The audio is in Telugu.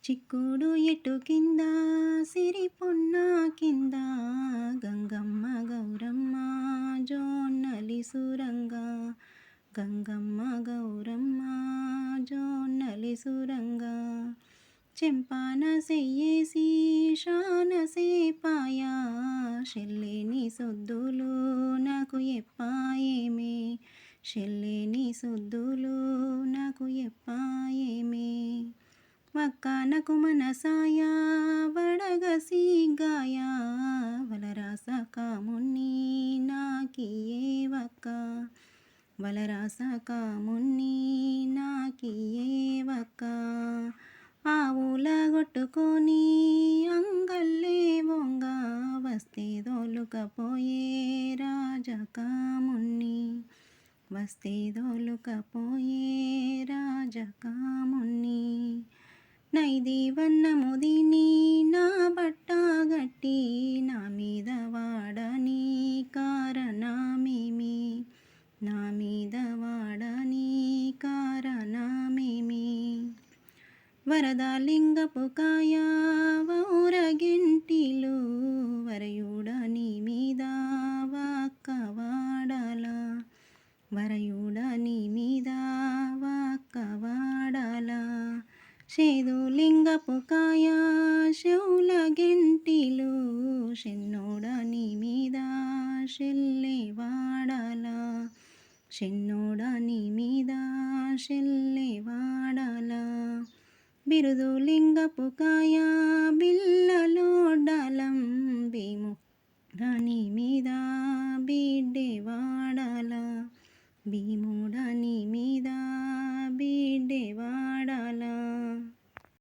చిక్కుడు ఎటు కింద సిరి పొన్న కింద గంగమ్మ గౌరమ్మ జోన్నలి సురంగా గంగమ్మ గౌరమ్మ జోన్నలి సురంగా చెంపాన సెయ్యేసి శానసేపాయ షెల్లేని సొద్దులు నాకు ఎప్పాయేమే షెల్లేని సొద్దులు నాకు ఎప్పాయేమే వక్కనకు మనసాయ వడగసి గాయ వలరాస కామున్ని నాకియే వక్క వలరాస కామున్ని నాకియే వక్క ఆవుల కొట్టుకొని అంగల్లే వంగ వస్తే దోలుకపోయే రాజకామున్ని వస్తే దోలుకపోయే రాజకామున్ని నైది వన్నముదిని నా బట్ట గట్టి నా మీద వాడని కారణమేమి నా మీద వాడని కారణమేమి వరదలింగపు కాయ ఊరగింటిలు వరయుడని మీద వాక్క వాడాల వరయుడని మీద వాక్క వాడాల చేదులింగపు కాయ శౌల గెంటిలు షెన్నోడని మీద షెల్లె వాడాల షెన్నోడని మీద షెల్లె వాడాల బిరుదులింగపు కాయ బిల్లలోడలం భీముడని మీద బిడ్డె వాడాల భీముడని మీద బిడ్డె వాడాల.